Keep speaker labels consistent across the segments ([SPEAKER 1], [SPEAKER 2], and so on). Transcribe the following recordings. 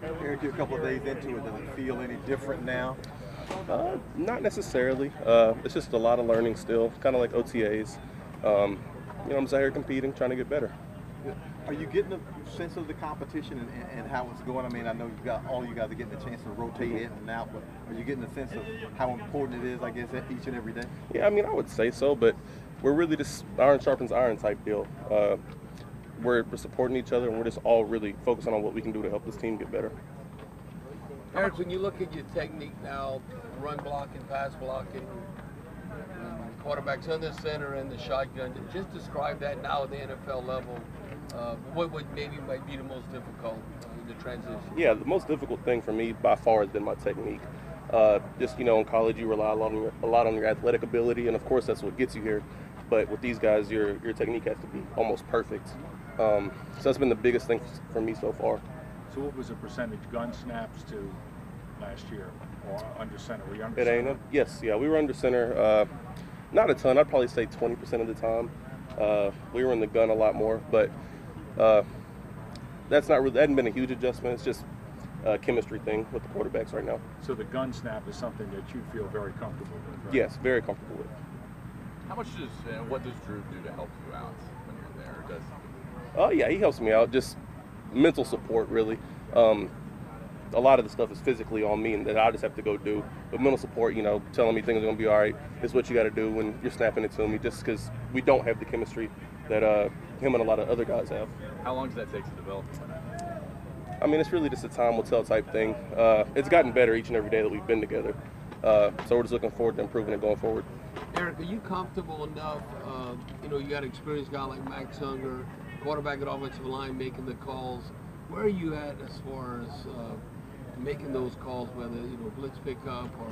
[SPEAKER 1] Eric, you're a couple of days into it. Does it feel any different now?
[SPEAKER 2] Not necessarily. It's just a lot of learning still, kind of like OTAs. I'm just out here competing, trying to get better.
[SPEAKER 1] Are you getting a sense of the competition and how it's going? I mean, I know all you guys are getting a chance to rotate in and out, but are you getting a sense of how important it is, I guess, each and every day?
[SPEAKER 2] Yeah, I mean, I would say so, but we're really just iron sharpens iron type deal. We're supporting each other, and we're just all really focusing on what we can do to help this team get better.
[SPEAKER 3] Eric, when you look at your technique now, run blocking, pass blocking, quarterbacks under center and the shotgun, just describe that now at the NFL level. What maybe might be the most difficult in the transition?
[SPEAKER 2] Yeah, the most difficult thing for me by far has been my technique. In college you rely a lot on your athletic ability, and of course that's what gets you here. But with these guys, your technique has to be almost perfect. So that's been the biggest thing for me so far.
[SPEAKER 4] So what was the percentage gun snaps to last year, or under center? Were you under
[SPEAKER 2] It
[SPEAKER 4] center?
[SPEAKER 2] ain't yes, yeah, we were under center. Not a ton. I'd probably say 20% of the time. We were in the gun a lot more, but that hadn't been a huge adjustment. It's just a chemistry thing with the quarterbacks right now.
[SPEAKER 4] So the gun snap is something that you feel very comfortable with, right?
[SPEAKER 2] Yes, very comfortable with.
[SPEAKER 5] What does Drew do to help you out when you're there?
[SPEAKER 2] Yeah, he helps me out. Just mental support, really. A lot of the stuff is physically on me and that I just have to go do. But mental support, telling me things are going to be all right. It's what you got to do when you're snapping it to me, just because we don't have the chemistry that him and a lot of other guys have.
[SPEAKER 5] How long does that take to develop?
[SPEAKER 2] I mean, it's really just a time will tell type thing. It's gotten better each and every day that we've been together. So we're just looking forward to improving it going forward.
[SPEAKER 3] Eric, are you comfortable enough? You got an experienced guy like Max Unger, quarterback at offensive line, making the calls. Where are you at as far as making those calls, whether blitz pickup or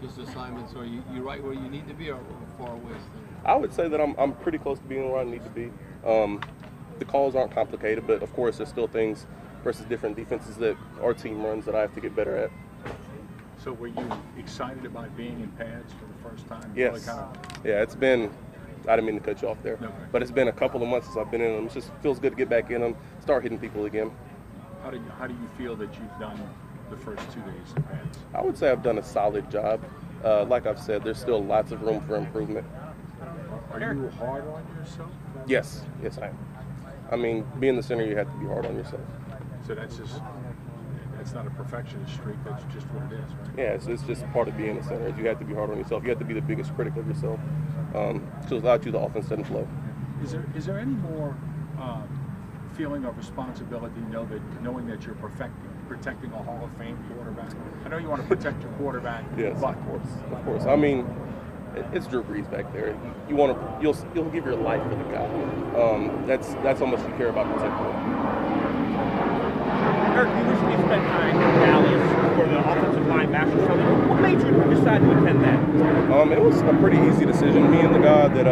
[SPEAKER 3] just assignments? Are you right where you need to be, or far away still?
[SPEAKER 2] I would say that I'm pretty close to being where I need to be. The calls aren't complicated, but of course there's still things versus different defenses that our team runs that I have to get better at.
[SPEAKER 4] So were you excited about being in pads for the first time?
[SPEAKER 2] Yes. Yeah, it's been, I didn't mean to cut you off there, but it's been a couple of months since I've been in them. It just feels good to get back in them, start hitting people again.
[SPEAKER 4] How do you feel that you've done the first 2 days in pads?
[SPEAKER 2] I would say I've done a solid job. Like I've said, there's still lots of room for improvement.
[SPEAKER 4] Are you hard on yourself?
[SPEAKER 2] Yes, I am. I mean, being the center, you have to be hard on yourself.
[SPEAKER 4] So that's not a perfectionist streak, that's just what it is, right?
[SPEAKER 2] Yeah, it's just part of being a center. You have to be hard on yourself. You have to be the biggest critic of yourself. So without you, the offense doesn't flow.
[SPEAKER 4] Is there any more feeling of responsibility knowing that you're protecting a Hall of Fame quarterback? I know you want to protect your quarterback.
[SPEAKER 2] Yes,
[SPEAKER 4] but
[SPEAKER 2] of course. I mean, it's Drew Brees back there. You'll give your life for the guy. That's how much you care about protecting him.
[SPEAKER 6] Eric, you recently spent time in Dallas for the offensive line master show. What made you decide to attend that?
[SPEAKER 2] It was a pretty easy decision. Me and the guy that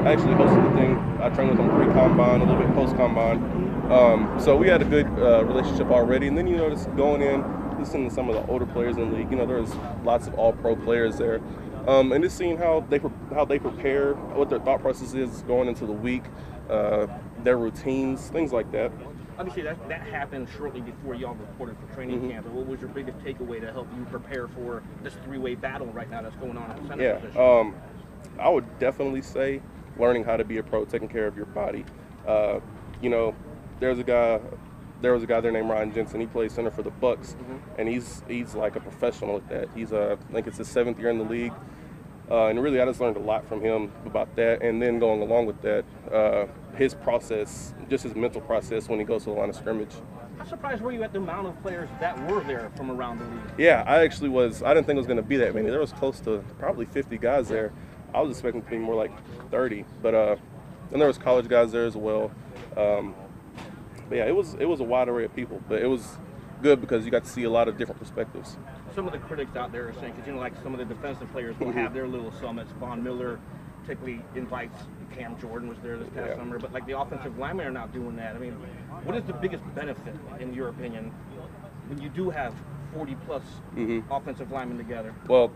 [SPEAKER 2] actually hosted the thing, I trained with him pre-combine, a little bit post-combine. So we had a good relationship already. And then, just going in, listening to some of the older players in the league, there was lots of all-pro players there. And just seeing how they prepare, what their thought process is going into the week, their routines, things like that.
[SPEAKER 6] Obviously, that happened shortly before y'all reported for training camp. What was your biggest takeaway to help you prepare for this three-way battle right now that's going on at the center position?
[SPEAKER 2] I would definitely say learning how to be a pro, taking care of your body. There was a guy there named Ryan Jensen. He plays center for the Bucks, and he's like a professional at that. He's I think it's his 7th year in the league, and really I just learned a lot from him about that. And then going along with that, his process, just his mental process when he goes to the line of scrimmage.
[SPEAKER 6] How surprised were you at the amount of players that were there from around the league?
[SPEAKER 2] Yeah, I actually was. I didn't think it was going to be that many. There was close to probably 50 guys there. I was expecting to be more like 30, but and there was college guys there as well. But yeah, it was a wide array of people, but it was good because you got to see a lot of different perspectives.
[SPEAKER 6] Some of the critics out there are saying, because like some of the defensive players will have their little summits. Von Miller typically invites. Cam Jordan was there this past summer, but like the offensive linemen are not doing that. I mean, what is the biggest benefit, in your opinion, when you do have 40-plus offensive linemen together?
[SPEAKER 2] Well,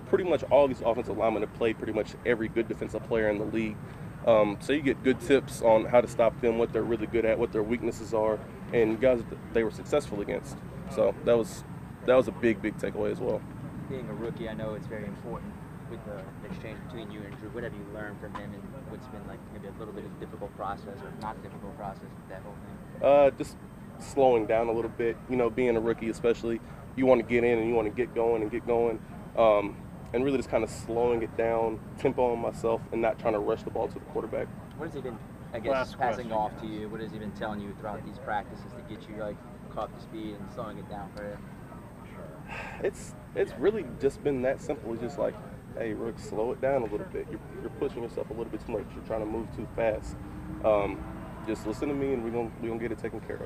[SPEAKER 2] pretty much all these offensive linemen have played pretty much every good defensive player in the league. So you get good tips on how to stop them, what they're really good at, what their weaknesses are, and guys that they were successful against. So that was a big takeaway as well.
[SPEAKER 7] Being a rookie, I know it's very important with the exchange between you and Drew. What have you learned from him, and what's been like maybe a little bit of a difficult process or not difficult process with that whole thing?
[SPEAKER 2] Just slowing down a little bit. You know, being a rookie especially, you want to get in and you want to get going, and really just kind of slowing it down, tempo on myself, and not trying to rush the ball to the quarterback.
[SPEAKER 7] What has he been, I guess, passing off to you? What has he been telling you throughout these practices to get you like caught to speed and slowing it down for you?
[SPEAKER 2] It's really just been that simple. It's just like, hey, Rook, slow it down a little bit. You're pushing yourself a little bit too much. You're trying to move too fast. Just listen to me, and we're gonna get it taken care of.